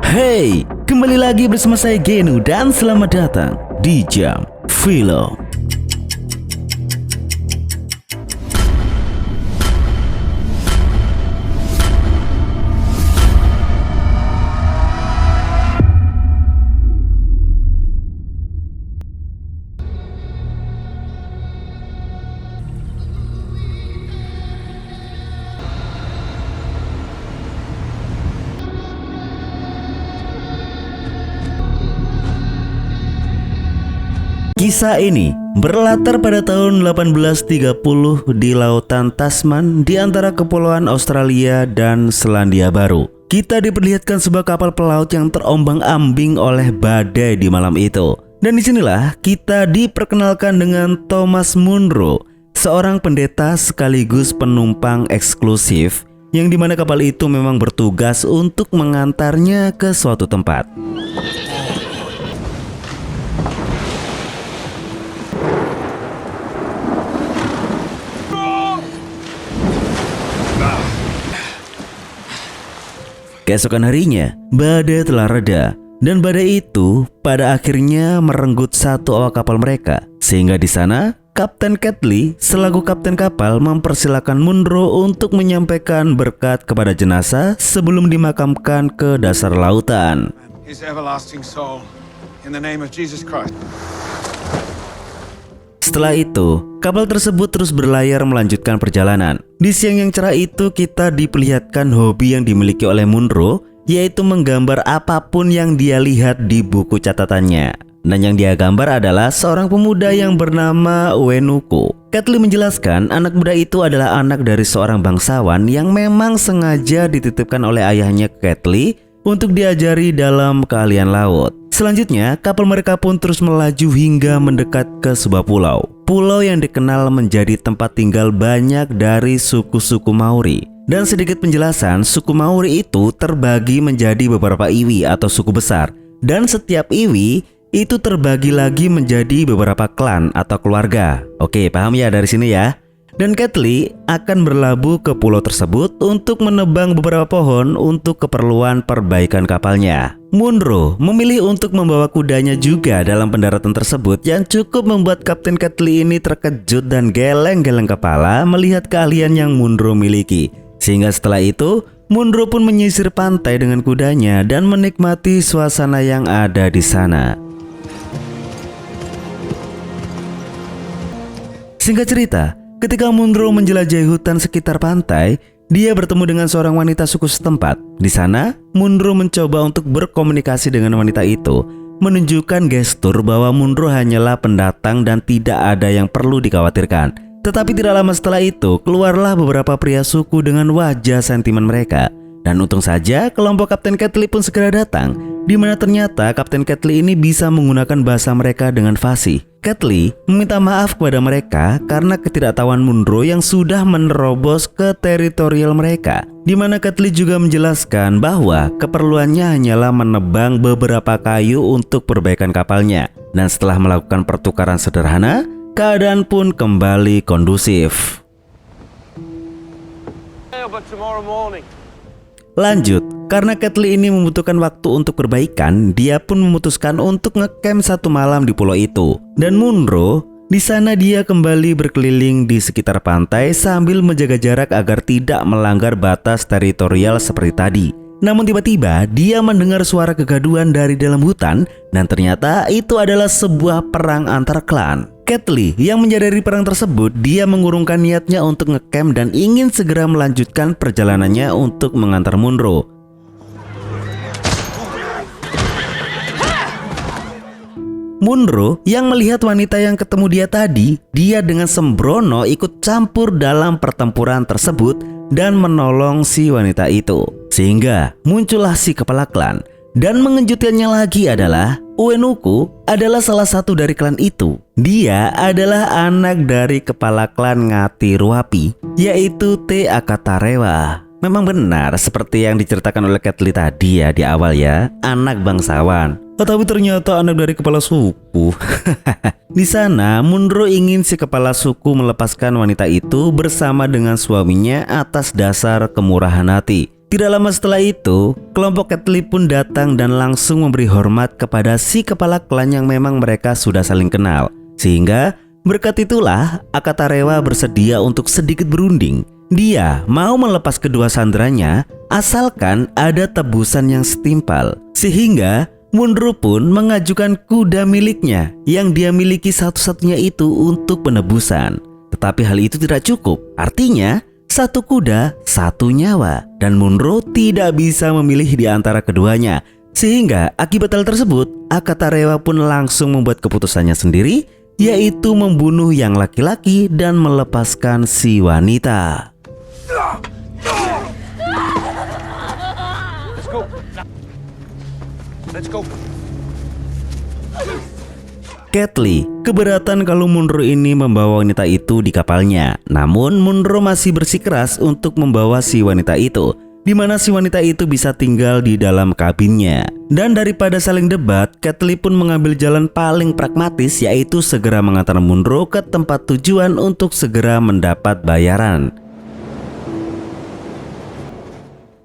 Hey, kembali lagi bersama saya Genu dan selamat datang di Jam Film. Kisah ini berlatar pada tahun 1830 di lautan Tasman di antara kepulauan Australia dan Selandia Baru. Kita diperlihatkan sebuah kapal pelaut yang terombang-ambing oleh badai di malam itu. Dan disinilah kita diperkenalkan dengan Thomas Munro, seorang pendeta sekaligus penumpang eksklusif yang dimana kapal itu memang bertugas untuk mengantarnya ke suatu tempat. Keesokan harinya, badai telah reda dan badai itu pada akhirnya merenggut satu awak kapal mereka. Sehingga di sana, Kapten Catley selaku kapten kapal mempersilahkan Munro untuk menyampaikan berkat kepada jenazah sebelum dimakamkan ke dasar lautan. His everlasting soul in the name of Jesus Christ. Setelah itu, kapal tersebut terus berlayar melanjutkan perjalanan. Di siang yang cerah itu kita diperlihatkan hobi yang dimiliki oleh Munro, yaitu menggambar apapun yang dia lihat di buku catatannya. Dan yang dia gambar adalah seorang pemuda yang bernama Wenuku. Catley menjelaskan anak muda itu adalah anak dari seorang bangsawan yang memang sengaja dititipkan oleh ayahnya ke Catley untuk diajari dalam keahlian laut. Selanjutnya, kapal mereka pun terus melaju hingga mendekat ke sebuah pulau. Pulau yang dikenal menjadi tempat tinggal banyak dari suku-suku Maori. Dan sedikit penjelasan, suku Maori itu terbagi menjadi beberapa iwi atau suku besar. Dan setiap iwi itu terbagi lagi menjadi beberapa klan atau keluarga. Oke, paham ya dari sini ya? Dan Catley akan berlabuh ke pulau tersebut untuk menebang beberapa pohon untuk keperluan perbaikan kapalnya. Munro memilih untuk membawa kudanya juga dalam pendaratan tersebut yang cukup membuat Kapten Catley ini terkejut dan geleng-geleng kepala melihat keahlian yang Munro miliki. Sehingga setelah itu, Munro pun menyisir pantai dengan kudanya dan menikmati suasana yang ada di sana. Singkat cerita, ketika Munro menjelajahi hutan sekitar pantai, dia bertemu dengan seorang wanita suku setempat. Di sana, Munro mencoba untuk berkomunikasi dengan wanita itu, menunjukkan gestur bahwa Munro hanyalah pendatang dan tidak ada yang perlu dikhawatirkan. Tetapi tidak lama setelah itu, keluarlah beberapa pria suku dengan wajah sentimen mereka. Dan untung saja, kelompok Kapten Catley pun segera datang, di mana ternyata Kapten Catley ini bisa menggunakan bahasa mereka dengan fasih. Catley meminta maaf kepada mereka karena ketidaktahuan Munro yang sudah menerobos ke teritorial mereka, di mana Catley juga menjelaskan bahwa keperluannya hanyalah menebang beberapa kayu untuk perbaikan kapalnya. Dan setelah melakukan pertukaran sederhana, keadaan pun kembali kondusif. Lanjut, karena Catley ini membutuhkan waktu untuk perbaikan, dia pun memutuskan untuk ngecamp satu malam di pulau itu. Dan Munro, di sana dia kembali berkeliling di sekitar pantai sambil menjaga jarak agar tidak melanggar batas teritorial seperti tadi. Namun tiba-tiba dia mendengar suara kegaduhan dari dalam hutan dan ternyata itu adalah sebuah perang antar klan. Catley yang menyadari perang tersebut, dia mengurungkan niatnya untuk ngecamp dan ingin segera melanjutkan perjalanannya untuk mengantar Munro. Munro yang melihat wanita yang ketemu dia tadi, dia dengan sembrono ikut campur dalam pertempuran tersebut dan menolong si wanita itu. Sehingga muncullah si kepala klan. Dan mengejutkannya lagi adalah Wenuku adalah salah satu dari klan itu. Dia adalah anak dari kepala klan Ngati Ruapi, yaitu Te Akatarewa. Memang benar seperti yang diceritakan oleh Catley tadi ya di awal ya, anak bangsawan. Tetapi ternyata anak dari kepala suku. Di sana, Munro ingin si kepala suku melepaskan wanita itu bersama dengan suaminya atas dasar kemurahan hati. Tidak lama setelah itu, kelompok Ketli pun datang dan langsung memberi hormat kepada si kepala klan yang memang mereka sudah saling kenal. Sehingga berkat itulah Akatarewa bersedia untuk sedikit berunding. Dia mau melepas kedua sandranya asalkan ada tebusan yang setimpal. Sehingga Munro pun mengajukan kuda miliknya yang dia miliki satu-satunya itu untuk penebusan. Tetapi hal itu tidak cukup. Artinya satu kuda, satu nyawa, dan Munro tidak bisa memilih di antara keduanya. Sehingga akibat hal tersebut, Akatarewa pun langsung membuat keputusannya sendiri, yaitu membunuh yang laki-laki dan melepaskan si wanita. Let's go. Ketli keberatan kalau Munro ini membawa wanita itu di kapalnya. Namun Munro masih bersikeras untuk membawa si wanita itu, di mana si wanita itu bisa tinggal di dalam kabinnya. Dan daripada saling debat, Ketli pun mengambil jalan paling pragmatis, yaitu segera mengantar Munro ke tempat tujuan untuk segera mendapat bayaran.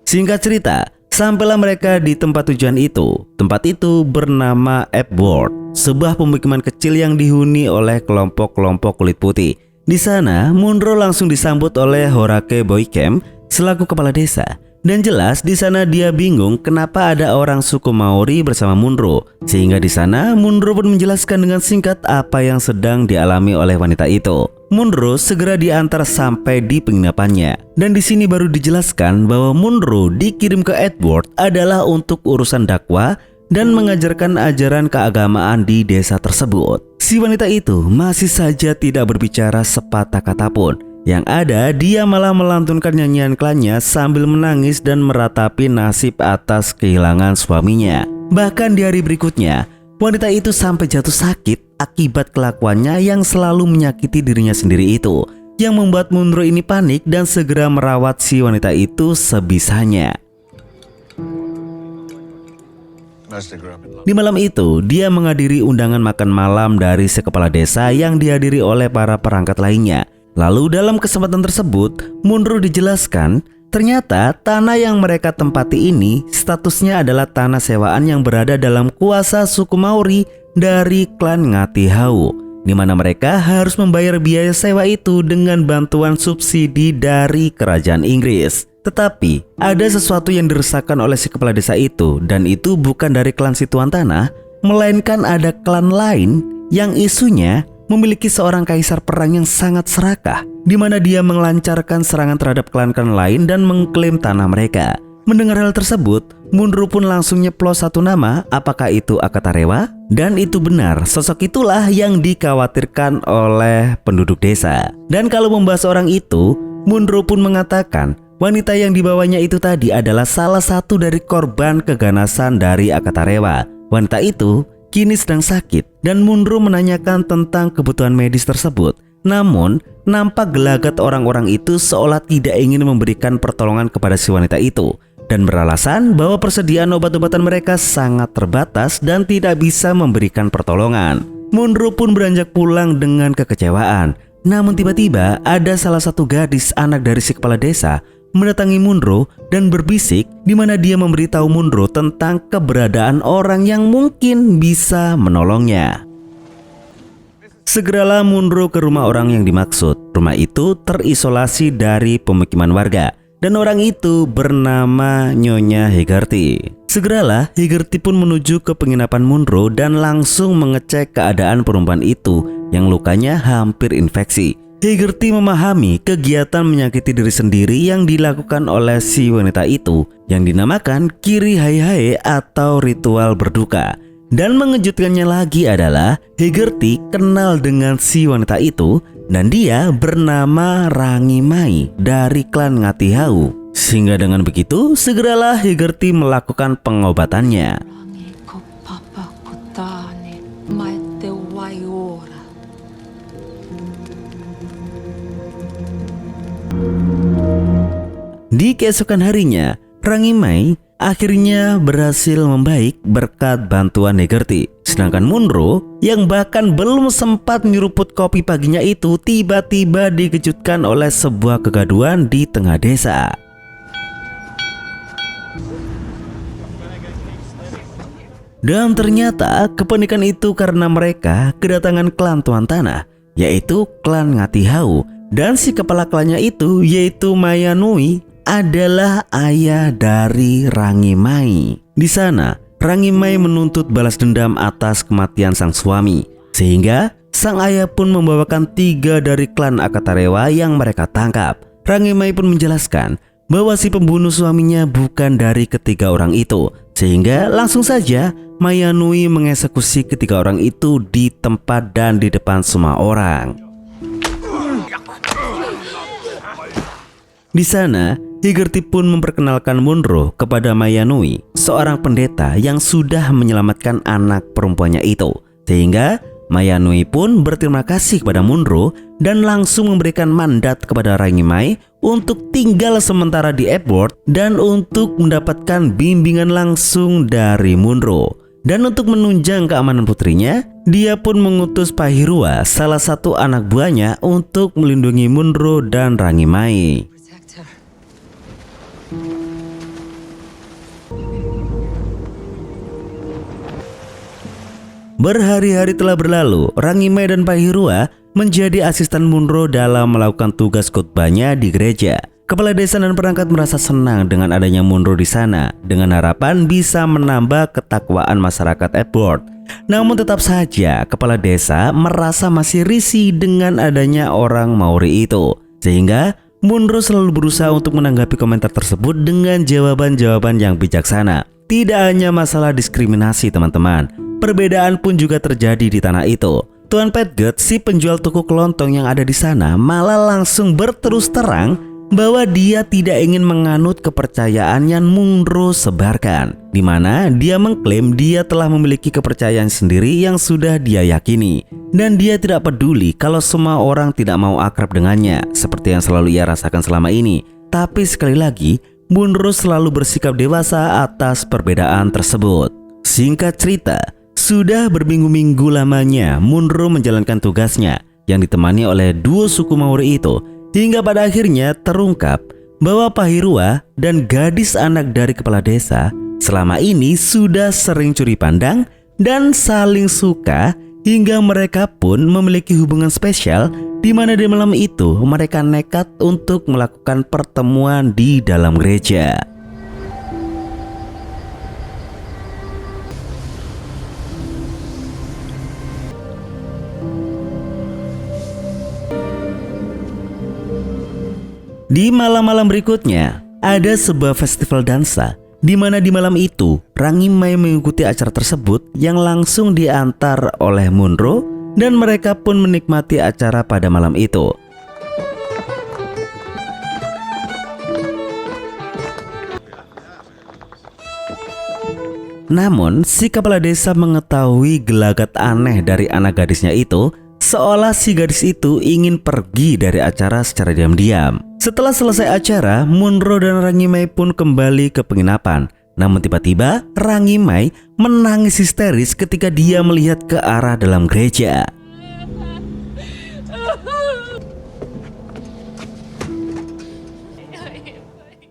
Singkat cerita, sampailah mereka di tempat tujuan itu. Tempat itu bernama Epworth, sebuah pemukiman kecil yang dihuni oleh kelompok-kelompok kulit putih. Di sana, Munro langsung disambut oleh Horake Boykem selaku kepala desa. Dan jelas di sana dia bingung kenapa ada orang suku Maori bersama Munro. Sehingga di sana Munro pun menjelaskan dengan singkat apa yang sedang dialami oleh wanita itu. Munro segera diantar sampai di penginapannya. Dan di sini baru dijelaskan bahwa Munro dikirim ke Epworth adalah untuk urusan dakwah dan mengajarkan ajaran keagamaan di desa tersebut. Si wanita itu masih saja tidak berbicara sepatah kata pun. Yang ada, dia malah melantunkan nyanyian klannya sambil menangis dan meratapi nasib atas kehilangan suaminya. Bahkan di hari berikutnya, wanita itu sampai jatuh sakit akibat kelakuannya yang selalu menyakiti dirinya sendiri itu, yang membuat Munro ini panik dan segera merawat si wanita itu sebisanya. Di malam itu, dia menghadiri undangan makan malam dari si kepala desa yang dihadiri oleh para perangkat lainnya. Lalu dalam kesempatan tersebut, Munro dijelaskan ternyata tanah yang mereka tempati ini statusnya adalah tanah sewaan yang berada dalam kuasa suku Maori dari klan Ngati-Hau, di mana mereka harus membayar biaya sewa itu dengan bantuan subsidi dari kerajaan Inggris. Tetapi ada sesuatu yang diresahkan oleh si kepala desa itu, dan itu bukan dari klan si tuan tanah, melainkan ada klan lain yang isunya memiliki seorang kaisar perang yang sangat serakah, di mana dia melancarkan serangan terhadap klan-klan lain dan mengklaim tanah mereka. Mendengar hal tersebut, Munro pun langsung nyeplos satu nama, apakah itu Akatarewa? Dan itu benar, sosok itulah yang dikhawatirkan oleh penduduk desa. Dan kalau membahas orang itu, Munro pun mengatakan wanita yang dibawanya itu tadi adalah salah satu dari korban keganasan dari Akatarewa. Wanita itu kini sedang sakit dan Munro menanyakan tentang kebutuhan medis tersebut. Namun, nampak gelagat orang-orang itu seolah tidak ingin memberikan pertolongan kepada si wanita itu dan beralasan bahwa persediaan obat-obatan mereka sangat terbatas dan tidak bisa memberikan pertolongan. Munro pun beranjak pulang dengan kekecewaan. Namun tiba-tiba ada salah satu gadis anak dari si kepala desa mendatangi Munro dan berbisik, di mana dia memberitahu Munro tentang keberadaan orang yang mungkin bisa menolongnya. Segeralah Munro ke rumah orang yang dimaksud. Rumah itu terisolasi dari pemukiman warga dan orang itu bernama Nyonya Hegarty. Segeralah Hegarty pun menuju ke penginapan Munro dan langsung mengecek keadaan perempuan itu yang lukanya hampir infeksi. Hegarty memahami kegiatan menyakiti diri sendiri yang dilakukan oleh si wanita itu yang dinamakan Kiri Hai Hai atau ritual berduka. Dan mengejutkannya lagi adalah Hegarty kenal dengan si wanita itu dan dia bernama Rangimai dari klan Ngati-Hau. Sehingga dengan begitu segeralah Hegarty melakukan pengobatannya. Di keesokan harinya, Rangimai akhirnya berhasil membaik berkat bantuan Hegarty. Sedangkan Munro yang bahkan belum sempat nyeruput kopi paginya itu tiba-tiba dikejutkan oleh sebuah kegaduhan di tengah desa. Dan ternyata kepanikan itu karena mereka kedatangan klan Tuan Tanah, yaitu klan Ngatihau. Dan si kepala klannya itu, yaitu Mayanui, adalah ayah dari Rangimai. Di sana, Rangimai menuntut balas dendam atas kematian sang suami, sehingga sang ayah pun membawakan 3 dari klan Akatarewa yang mereka tangkap. Rangimai pun menjelaskan bahwa si pembunuh suaminya bukan dari ketiga orang itu, sehingga langsung saja Mayanui mengeksekusi ketiga orang itu di tempat dan di depan semua orang. Di sana, Higerti pun memperkenalkan Munro kepada Mayanui, seorang pendeta yang sudah menyelamatkan anak perempuannya itu. Sehingga Mayanui pun berterima kasih kepada Munro dan langsung memberikan mandat kepada Rangimai untuk tinggal sementara di Epworth dan untuk mendapatkan bimbingan langsung dari Munro. Dan untuk menunjang keamanan putrinya, dia pun mengutus Pahirua, salah satu anak buahnya, untuk melindungi Munro dan Rangimai. Berhari-hari telah berlalu, Rangimai dan Pahirua menjadi asisten Munro dalam melakukan tugas khotbahnya di gereja. Kepala desa dan perangkat merasa senang dengan adanya Munro di sana, dengan harapan bisa menambah ketakwaan masyarakat Epworth. Namun tetap saja kepala desa merasa masih risih dengan adanya orang Maori itu, sehingga Munro selalu berusaha untuk menanggapi komentar tersebut dengan jawaban-jawaban yang bijaksana. Tidak hanya masalah diskriminasi teman-teman, perbedaan pun juga terjadi di tanah itu. Tuan Petgut, si penjual toko kelontong yang ada di sana, malah langsung berterus terang bahwa dia tidak ingin menganut kepercayaan yang Munro sebarkan, di mana dia mengklaim dia telah memiliki kepercayaan sendiri yang sudah dia yakini, dan dia tidak peduli kalau semua orang tidak mau akrab dengannya seperti yang selalu ia rasakan selama ini. Tapi sekali lagi, Munro selalu bersikap dewasa atas perbedaan tersebut. Singkat cerita, sudah berminggu-minggu lamanya Munro menjalankan tugasnya yang ditemani oleh 2 suku Maori itu, hingga pada akhirnya terungkap bahwa Pahirua dan gadis anak dari kepala desa selama ini sudah sering curi pandang dan saling suka, hingga mereka pun memiliki hubungan spesial, di mana di malam itu mereka nekat untuk melakukan pertemuan di dalam gereja. Di malam-malam berikutnya, ada sebuah festival dansa, di mana di malam itu Rangimai mengikuti acara tersebut yang langsung diantar oleh Munro, dan mereka pun menikmati acara pada malam itu. Namun, si kepala desa mengetahui gelagat aneh dari anak gadisnya itu, seolah si gadis itu ingin pergi dari acara secara diam-diam. Setelah selesai acara, Munro dan Rangimai pun kembali ke penginapan. Namun tiba-tiba Rangimai menangis histeris ketika dia melihat ke arah dalam gereja.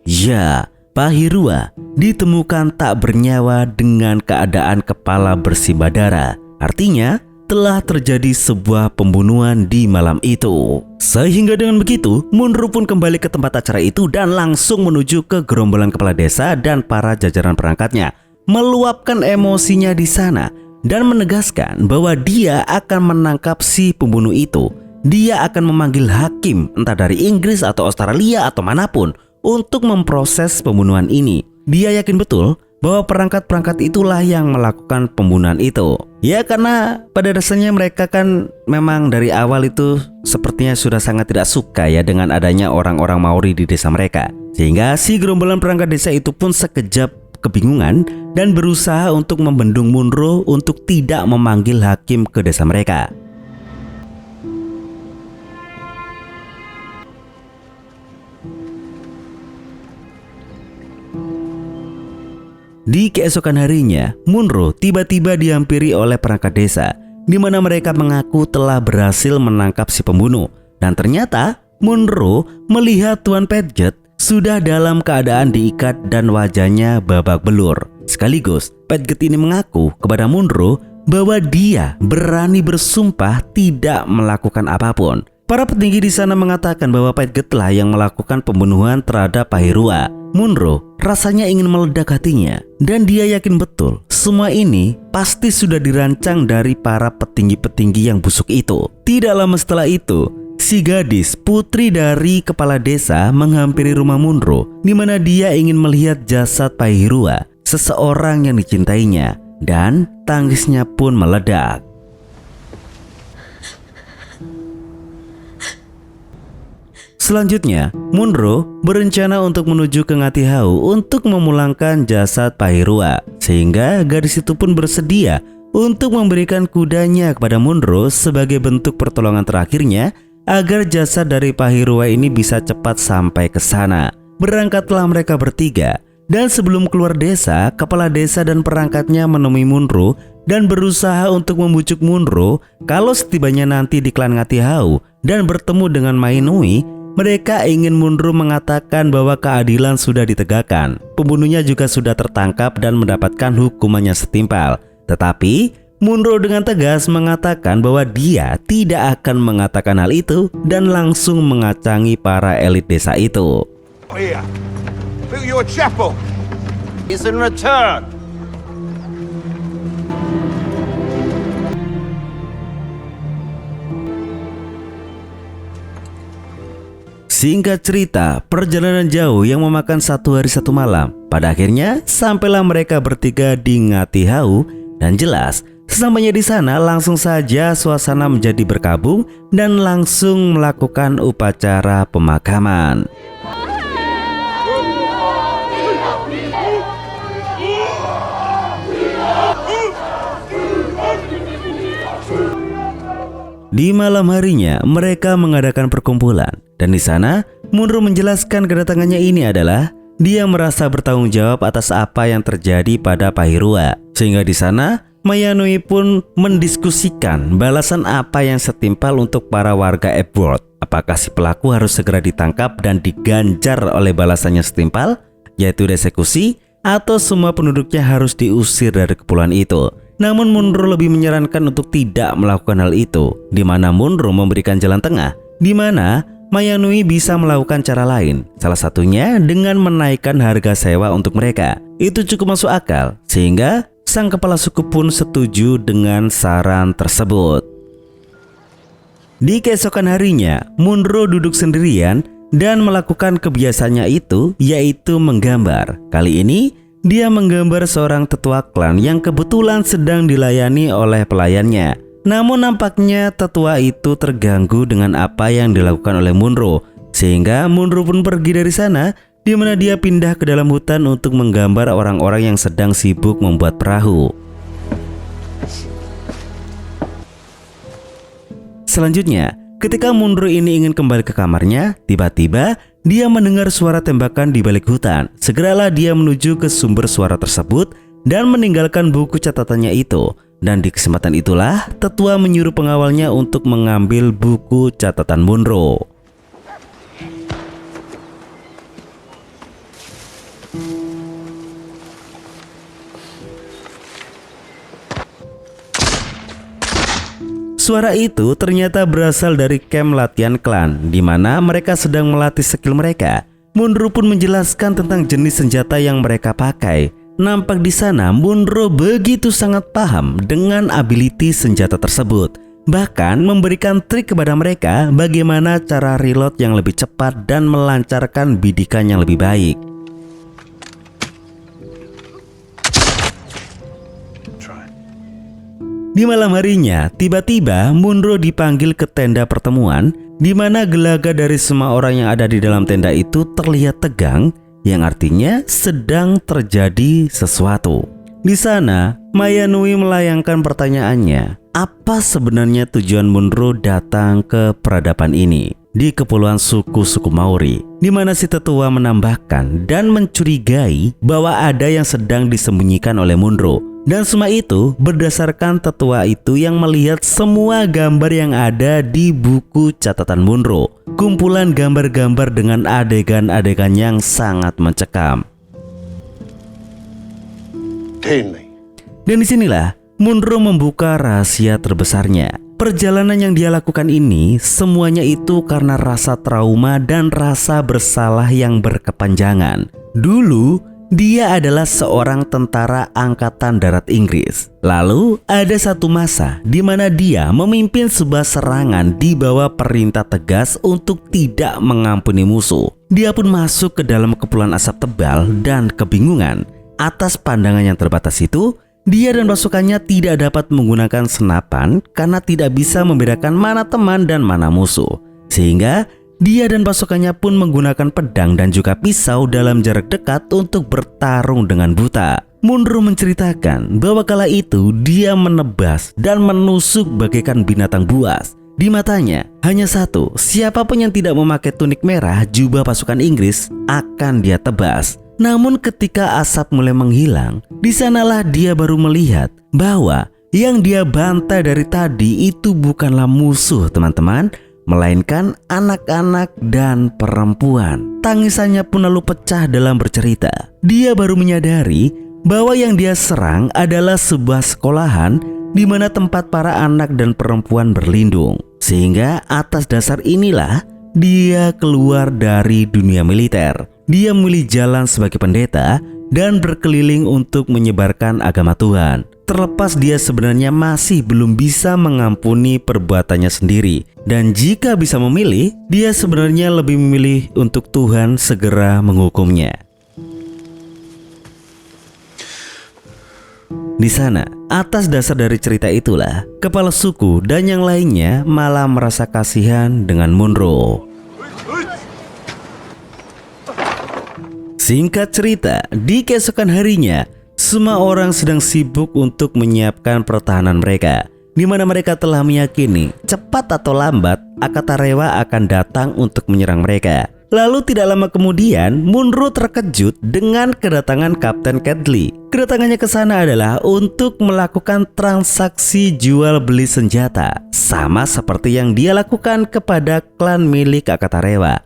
Ya, Pahirua ditemukan tak bernyawa dengan keadaan kepala bersimbah darah. Artinya, telah terjadi sebuah pembunuhan di malam itu. Sehingga dengan begitu, Munro pun kembali ke tempat acara itu dan langsung menuju ke gerombolan kepala desa dan para jajaran perangkatnya, meluapkan emosinya di sana dan menegaskan bahwa dia akan menangkap si pembunuh itu. Dia akan memanggil hakim entah dari Inggris atau Australia atau manapun untuk memproses pembunuhan ini. Dia yakin betul bahwa perangkat-perangkat itulah yang melakukan pembunuhan itu. Ya, karena pada dasarnya mereka kan memang dari awal itu sepertinya sudah sangat tidak suka ya dengan adanya orang-orang Maori di desa mereka. Sehingga si gerombolan perangkat desa itu pun sekejap kebingungan dan berusaha untuk membendung Munro untuk tidak memanggil hakim ke desa mereka. Di keesokan harinya, Munro tiba-tiba dihampiri oleh perangkat desa, di mana mereka mengaku telah berhasil menangkap si pembunuh. Dan ternyata Munro melihat Tuan Petgut sudah dalam keadaan diikat dan wajahnya babak belur. Sekaligus, Padgett ini mengaku kepada Munro bahwa dia berani bersumpah tidak melakukan apapun. Para petinggi di sana mengatakan bahwa Padgett lah yang melakukan pembunuhan terhadap Pahirua. Munro rasanya ingin meledak hatinya dan dia yakin betul semua ini pasti sudah dirancang dari para petinggi-petinggi yang busuk itu. Tidak lama setelah itu, si gadis putri dari kepala desa menghampiri rumah Munro di mana dia ingin melihat jasad Pahirua, seseorang yang dicintainya, dan tangisnya pun meledak. Selanjutnya, Munro berencana untuk menuju ke Ngati-Hau untuk memulangkan jasad Pahirua, sehingga gadis itu pun bersedia untuk memberikan kudanya kepada Munro sebagai bentuk pertolongan terakhirnya agar jasad dari Pahirua ini bisa cepat sampai ke sana. Berangkatlah mereka bertiga, dan sebelum keluar desa, kepala desa dan perangkatnya menemui Munro dan berusaha untuk membujuk Munro kalau setibanya nanti di klan Ngati-Hau dan bertemu dengan Mainui, mereka ingin Munro mengatakan bahwa keadilan sudah ditegakkan. Pembunuhnya juga sudah tertangkap dan mendapatkan hukumannya setimpal. Tetapi Munro dengan tegas mengatakan bahwa dia tidak akan mengatakan hal itu dan langsung mengacangi para elit desa itu. Here. Built you a chapel. It's in return. Singkat cerita, perjalanan jauh yang memakan 1 hari 1 malam. Pada akhirnya, sampailah mereka bertiga di Ngati-Hau dan jelas, sesampainya di sana langsung saja suasana menjadi berkabung dan langsung melakukan upacara pemakaman. Di malam harinya, mereka mengadakan perkumpulan. Dan di sana, Munro menjelaskan kedatangannya ini adalah dia merasa bertanggung jawab atas apa yang terjadi pada Pahirua. Sehingga di sana, Mainui pun mendiskusikan balasan apa yang setimpal untuk para warga Epworth. Apakah si pelaku harus segera ditangkap dan diganjar oleh balasannya setimpal, yaitu dieksekusi, atau semua penduduknya harus diusir dari kepulauan itu. Namun Munro lebih menyarankan untuk tidak melakukan hal itu, di mana Munro memberikan jalan tengah, di mana Mainui bisa melakukan cara lain, salah satunya dengan menaikkan harga sewa untuk mereka. Itu cukup masuk akal, sehingga sang kepala suku pun setuju dengan saran tersebut. Di keesokan harinya, Munro duduk sendirian dan melakukan kebiasaannya itu, yaitu menggambar. Kali ini, dia menggambar seorang tetua klan yang kebetulan sedang dilayani oleh pelayannya. Namun nampaknya tetua itu terganggu dengan apa yang dilakukan oleh Munro, sehingga Munro pun pergi dari sana, di mana dia pindah ke dalam hutan untuk menggambar orang-orang yang sedang sibuk membuat perahu. Selanjutnya, ketika Munro ini ingin kembali ke kamarnya, tiba-tiba dia mendengar suara tembakan di balik hutan. Segeralah dia menuju ke sumber suara tersebut dan meninggalkan buku catatannya itu. Dan di kesempatan itulah, tetua menyuruh pengawalnya untuk mengambil buku catatan Munro. Suara itu ternyata berasal dari camp latihan klan, di mana mereka sedang melatih skill mereka. Munro pun menjelaskan tentang jenis senjata yang mereka pakai. Nampak di sana Munro begitu sangat paham dengan ability senjata tersebut. Bahkan memberikan trik kepada mereka bagaimana cara reload yang lebih cepat dan melancarkan bidikan yang lebih baik. Di malam harinya, tiba-tiba Munro dipanggil ke tenda pertemuan, di mana gelagat dari semua orang yang ada di dalam tenda itu terlihat tegang, yang artinya sedang terjadi sesuatu. Di sana, Mainui melayangkan pertanyaannya, apa sebenarnya tujuan Munro datang ke peradaban ini di kepulauan suku-suku Maori, di mana si tetua menambahkan dan mencurigai bahwa ada yang sedang disembunyikan oleh Munro. Dan semua itu berdasarkan tetua itu yang melihat semua gambar yang ada di buku catatan Munro. Kumpulan gambar-gambar dengan adegan-adegan yang sangat mencekam. routinely. Dan disinilah Munro membuka rahasia terbesarnya. Perjalanan yang dia lakukan ini semuanya itu karena rasa trauma dan rasa bersalah yang berkepanjangan. Dulu dia adalah seorang tentara angkatan darat Inggris. Lalu ada satu masa di mana dia memimpin sebuah serangan di bawah perintah tegas untuk tidak mengampuni musuh. Dia pun masuk ke dalam kepulan asap tebal dan kebingungan. Atas pandangan yang terbatas itu, dia dan pasukannya tidak dapat menggunakan senapan karena tidak bisa membedakan mana teman dan mana musuh. Sehingga dia dan pasukannya pun menggunakan pedang dan juga pisau dalam jarak dekat untuk bertarung dengan buta. Munro menceritakan bahwa kala itu dia menebas dan menusuk bagaikan binatang buas. Di matanya hanya satu, siapapun yang tidak memakai tunik merah jubah pasukan Inggris akan dia tebas. Namun ketika asap mulai menghilang, di sanalah dia baru melihat bahwa yang dia bantai dari tadi itu bukanlah musuh, teman-teman, melainkan anak-anak dan perempuan. Tangisannya pun lalu pecah dalam bercerita. Dia baru menyadari bahwa yang dia serang adalah sebuah sekolahan di mana tempat para anak dan perempuan berlindung. Sehingga atas dasar inilah dia keluar dari dunia militer. Dia memilih jalan sebagai pendeta dan berkeliling untuk menyebarkan agama Tuhan. Terlepas dia sebenarnya masih belum bisa mengampuni perbuatannya sendiri. Dan jika bisa memilih, dia sebenarnya lebih memilih untuk Tuhan segera menghukumnya. Di sana, atas dasar dari cerita itulah, kepala suku dan yang lainnya malah merasa kasihan dengan Munro. Singkat cerita, di keesokan harinya, semua orang sedang sibuk untuk menyiapkan pertahanan mereka, di mana mereka telah meyakini cepat atau lambat Akatarewa akan datang untuk menyerang mereka. Lalu tidak lama kemudian, Munro terkejut dengan kedatangan Kapten Kedley. Kedatangannya ke sana adalah untuk melakukan transaksi jual beli senjata, sama seperti yang dia lakukan kepada klan milik Akatarewa.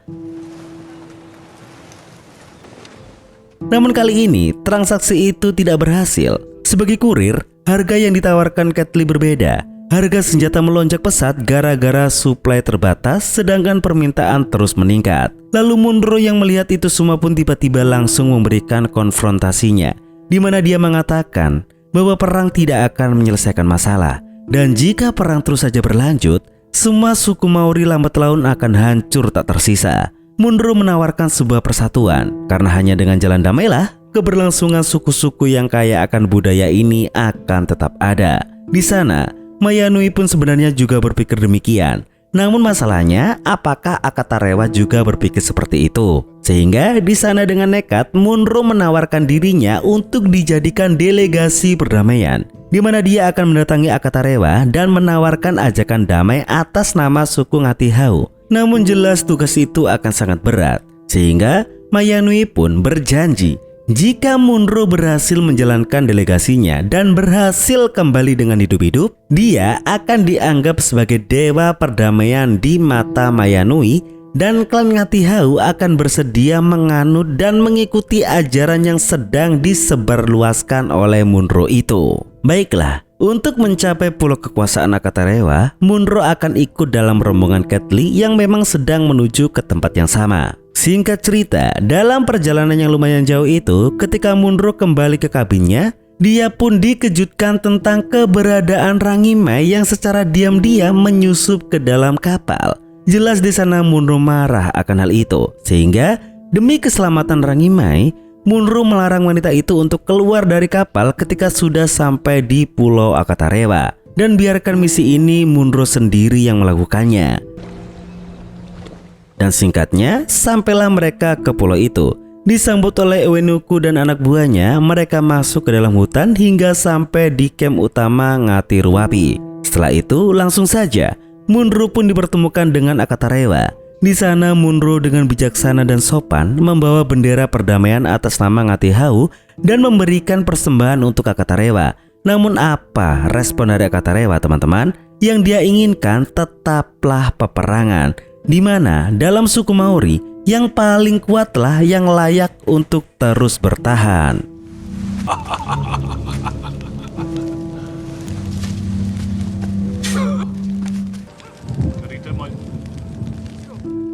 Namun kali ini transaksi itu tidak berhasil. Sebagai kurir, harga yang ditawarkan Kedley berbeda. Harga senjata melonjak pesat gara-gara suplai terbatas, sedangkan permintaan terus meningkat. Lalu Munro yang melihat itu semua pun tiba-tiba langsung memberikan konfrontasinya, di mana dia mengatakan bahwa perang tidak akan menyelesaikan masalah. Dan jika perang terus saja berlanjut, semua suku Maori lambat laun akan hancur tak tersisa. Munro menawarkan sebuah persatuan, karena hanya dengan jalan damailah keberlangsungan suku-suku yang kaya akan budaya ini akan tetap ada. Di sana, Mayanui pun sebenarnya juga berpikir demikian. Namun masalahnya, apakah Akatarewa juga berpikir seperti itu? Sehingga di sana dengan nekat, Munro menawarkan dirinya untuk dijadikan delegasi perdamaian, di mana dia akan mendatangi Akatarewa dan menawarkan ajakan damai atas nama suku Ngatihau. Namun jelas tugas itu akan sangat berat, sehingga Mayanui pun berjanji jika Munro berhasil menjalankan delegasinya dan berhasil kembali dengan hidup-hidup, dia akan dianggap sebagai dewa perdamaian di mata Mayanui, dan klan Ngatihau akan bersedia menganut dan mengikuti ajaran yang sedang disebarluaskan oleh Munro itu. Baiklah, untuk mencapai pulau kekuasaan Akatarewa, Munro akan ikut dalam rombongan Kedley yang memang sedang menuju ke tempat yang sama. Singkat cerita, dalam perjalanan yang lumayan jauh itu, ketika Munro kembali ke kabinnya, dia pun dikejutkan tentang keberadaan Rangimai yang secara diam-diam menyusup ke dalam kapal. Jelas di sana Munro marah akan hal itu, sehingga demi keselamatan Rangimai, Munro melarang wanita itu untuk keluar dari kapal ketika sudah sampai di pulau Akatarewa, dan biarkan misi ini Munro sendiri yang melakukannya. Dan singkatnya, sampailah mereka ke pulau itu. Disambut oleh Ewenuku dan anak buahnya, mereka masuk ke dalam hutan hingga sampai di camp utama Ngatiruapi. Setelah itu, langsung saja Munro pun dipertemukan dengan Akatarewa. Di sana Munro dengan bijaksana dan sopan membawa bendera perdamaian atas nama Ngatihau dan memberikan persembahan untuk Akatarewa. Namun apa respon dari Akatarewa, teman-teman? Yang dia inginkan tetaplah peperangan, di mana dalam suku Maori yang paling kuatlah yang layak untuk terus bertahan.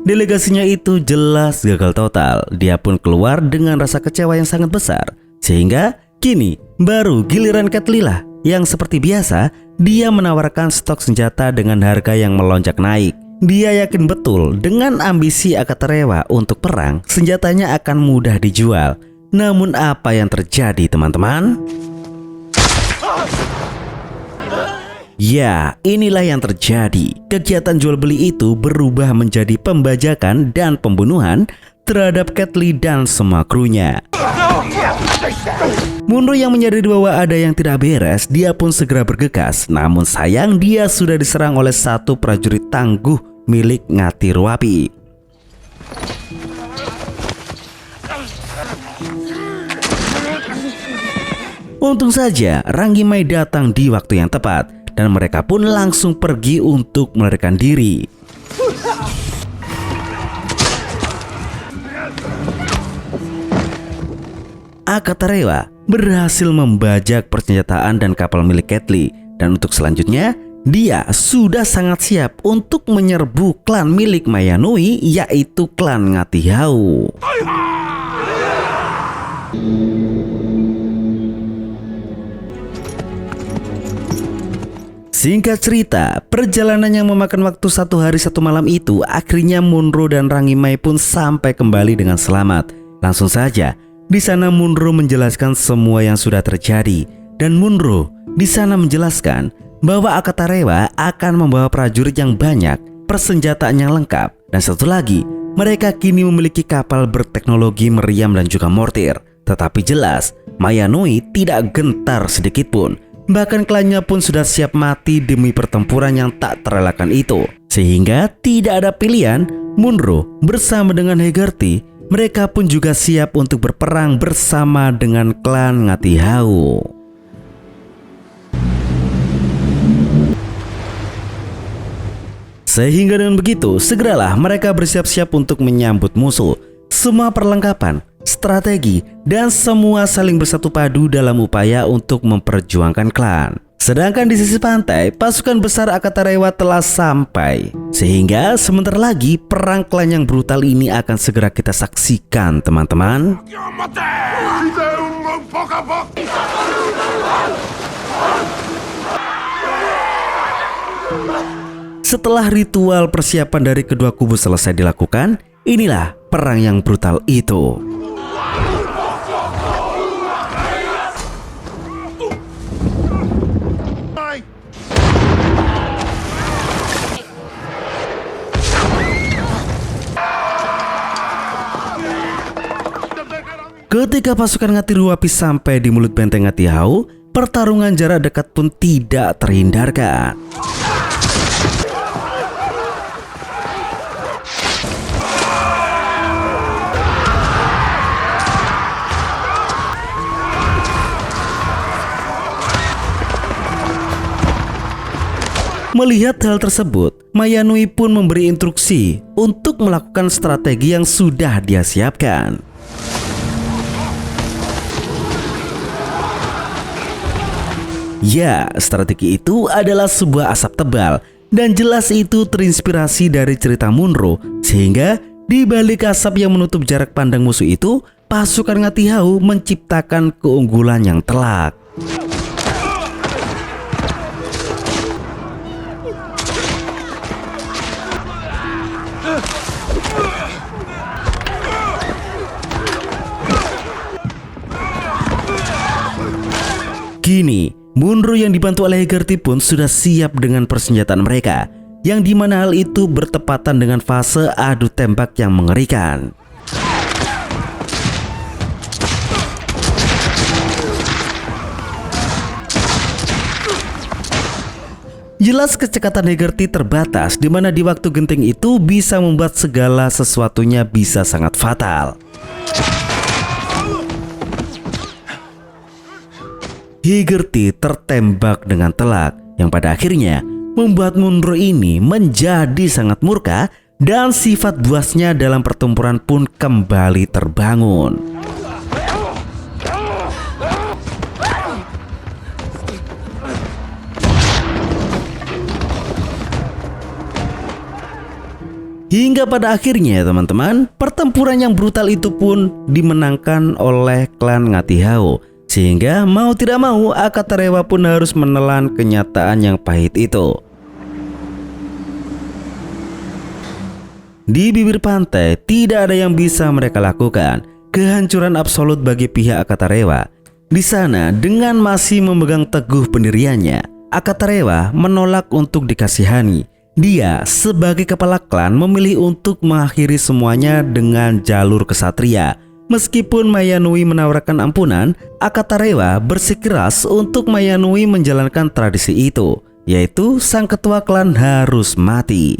Delegasinya itu jelas gagal total. Dia pun keluar dengan rasa kecewa yang sangat besar. Sehingga kini baru giliran Caitlyn lah yang seperti biasa dia menawarkan stok senjata dengan harga yang melonjak naik. Dia yakin betul dengan ambisi Akaterewa untuk perang, senjatanya akan mudah dijual. Namun apa yang terjadi teman-teman? Ya, inilah yang terjadi. Kegiatan jual beli itu berubah menjadi pembajakan dan pembunuhan terhadap Caitlyn dan semua krunya. Munro yang menyadari bahwa ada yang tidak beres, dia pun segera bergegas. Namun sayang dia sudah diserang oleh satu prajurit tangguh milik Ngati Ruapi. Untung saja Rangi Mai datang di waktu yang tepat dan mereka pun langsung pergi untuk melarikan diri. Akaterewa berhasil membajak persenjataan dan kapal milik Caitlyn, dan untuk selanjutnya dia sudah sangat siap untuk menyerbu klan milik Mayanui, yaitu klan Ngati Hau. Singkat cerita, perjalanan yang memakan waktu 1 hari 1 malam itu akhirnya Munro dan Rangi Mai pun sampai kembali dengan selamat. Langsung saja di sana Munro menjelaskan semua yang sudah terjadi, dan Munro di sana menjelaskan bahwa Akaterewa akan membawa prajurit yang banyak, persenjataan yang lengkap, dan satu lagi, mereka kini memiliki kapal berteknologi meriam dan juga mortir. Tetapi jelas, Mayanui tidak gentar sedikit pun. Bahkan klannya pun sudah siap mati demi pertempuran yang tak terelakkan itu. Sehingga tidak ada pilihan, Munro bersama dengan Hegarty, mereka pun juga siap untuk berperang bersama dengan klan Ngati Hau. Sehingga dengan begitu, segeralah mereka bersiap-siap untuk menyambut musuh. Semua perlengkapan, strategi, dan semua saling bersatu padu dalam upaya untuk memperjuangkan klan. Sedangkan di sisi pantai, pasukan besar Akaterewa telah sampai. Sehingga sebentar lagi perang klan yang brutal ini akan segera kita saksikan, teman-teman. Setelah ritual persiapan dari kedua kubu selesai dilakukan, inilah perang yang brutal itu. Ketika pasukan Ngati Ruapi sampai di mulut benteng Ngati Hau, pertarungan jarak dekat pun tidak terhindarkan. Melihat hal tersebut, Mayanui pun memberi instruksi untuk melakukan strategi yang sudah dia siapkan. Ya, strategi itu adalah sebuah asap tebal dan jelas itu terinspirasi dari cerita Munro, sehingga di balik asap yang menutup jarak pandang musuh itu, pasukan Ngati Hau menciptakan keunggulan yang telak. Kini, Munro yang dibantu oleh Hegarty pun sudah siap dengan persenjataan mereka, yang dimana hal itu bertepatan dengan fase adu tembak yang mengerikan. Jelas kecekatan Hegarty terbatas, di mana di waktu genting itu bisa membuat segala sesuatunya bisa sangat fatal. Hegarty tertembak dengan telak, yang pada akhirnya membuat Munro ini menjadi sangat murka dan sifat buasnya dalam pertempuran pun kembali terbangun. Hingga pada akhirnya teman-teman, pertempuran yang brutal itu pun dimenangkan oleh klan Ngati-Hao. Sehingga mau tidak mau Akatarewa pun harus menelan kenyataan yang pahit itu. Di bibir pantai tidak ada yang bisa mereka lakukan. Kehancuran absolut bagi pihak Akatarewa. Di sana dengan masih memegang teguh pendiriannya, Akatarewa menolak untuk dikasihani. Dia sebagai kepala klan memilih untuk mengakhiri semuanya dengan jalur kesatria. Meskipun Mayanui menawarkan ampunan, Akatarewa bersikeras untuk Mayanui menjalankan tradisi itu, yaitu sang ketua klan harus mati.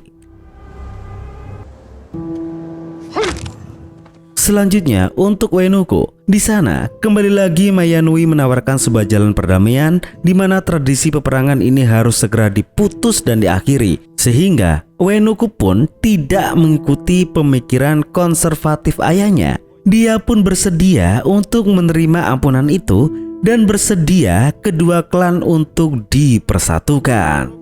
Selanjutnya untuk Uenuko, di sana kembali lagi Mayanui menawarkan sebuah jalan perdamaian di mana tradisi peperangan ini harus segera diputus dan diakhiri, sehingga Uenuko pun tidak mengikuti pemikiran konservatif ayahnya. Dia pun bersedia untuk menerima ampunan itu dan bersedia kedua klan untuk dipersatukan.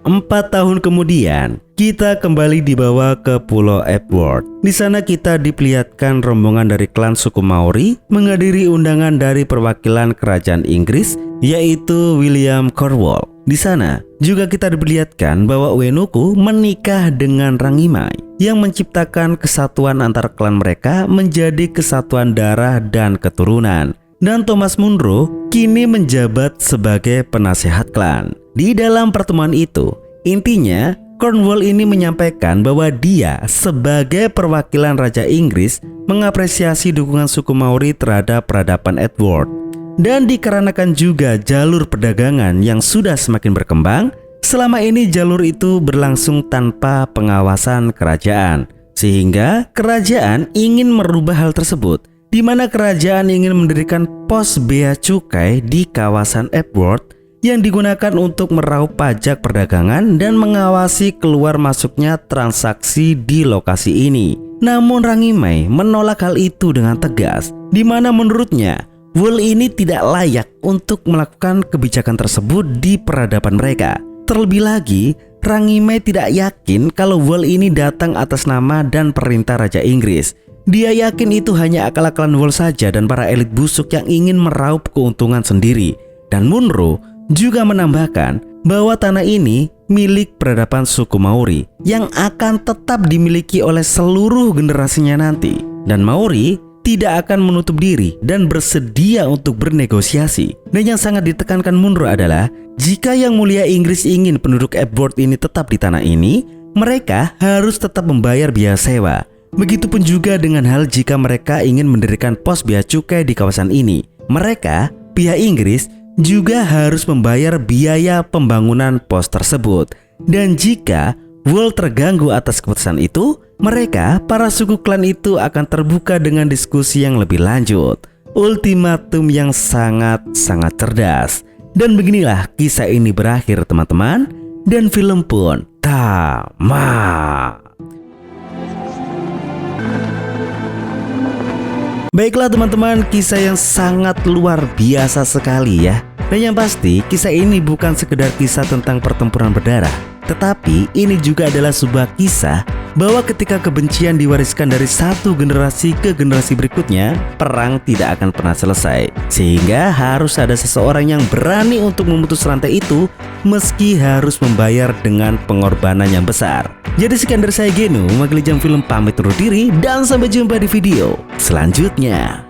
4 tahun kemudian, kita kembali dibawa ke Pulau Edward. Di sana kita diperlihatkan rombongan dari klan suku Maori menghadiri undangan dari perwakilan kerajaan Inggris, yaitu William Cornwall. Di sana juga kita diperlihatkan bahwa Uenuko menikah dengan Rangimai yang menciptakan kesatuan antar klan mereka menjadi kesatuan darah dan keturunan. Dan Thomas Munro kini menjabat sebagai penasehat klan. Di dalam pertemuan itu, intinya Cornwall ini menyampaikan bahwa dia sebagai perwakilan Raja Inggris mengapresiasi dukungan suku Maori terhadap peradaban Edward. Dan dikarenakan juga jalur perdagangan yang sudah semakin berkembang, selama ini jalur itu berlangsung tanpa pengawasan kerajaan. Sehingga kerajaan ingin merubah hal tersebut, di mana kerajaan ingin mendirikan pos bea cukai di kawasan Edward yang digunakan untuk meraup pajak perdagangan dan mengawasi keluar masuknya transaksi di lokasi ini. Namun Rangimai menolak hal itu dengan tegas, di mana menurutnya Wool ini tidak layak untuk melakukan kebijakan tersebut di peradaban mereka. Terlebih lagi, Rangimai tidak yakin kalau Wool ini datang atas nama dan perintah Raja Inggris. Dia yakin itu hanya akal-akalan Wool saja dan para elit busuk yang ingin meraup keuntungan sendiri. Dan Munro juga menambahkan bahwa tanah ini milik peradaban suku Maori yang akan tetap dimiliki oleh seluruh generasinya nanti. Dan Maori tidak akan menutup diri dan bersedia untuk bernegosiasi. Dan yang sangat ditekankan Munro adalah jika Yang Mulia Inggris ingin penduduk Edward ini tetap di tanah ini, mereka harus tetap membayar biaya sewa. Begitupun juga dengan hal jika mereka ingin mendirikan pos bea cukai di kawasan ini. Mereka, pihak Inggris, juga harus membayar biaya pembangunan pos tersebut. Dan jika Wool terganggu atas keputusan itu, mereka, para suku klan itu akan terbuka dengan diskusi yang lebih lanjut. Ultimatum yang sangat-sangat cerdas. Dan beginilah kisah ini berakhir teman-teman. Dan film pun tamat. Baiklah teman-teman, kisah yang sangat luar biasa sekali ya. Dan yang pasti kisah ini bukan sekedar kisah tentang pertempuran berdarah, tetapi ini juga adalah sebuah kisah bahwa ketika kebencian diwariskan dari satu generasi ke generasi berikutnya, perang tidak akan pernah selesai. Sehingga harus ada seseorang yang berani untuk memutus rantai itu meski harus membayar dengan pengorbanan yang besar. Jadi sekian dari saya Geno, mewakili Jam Film pamit undur diri dan sampai jumpa di video selanjutnya.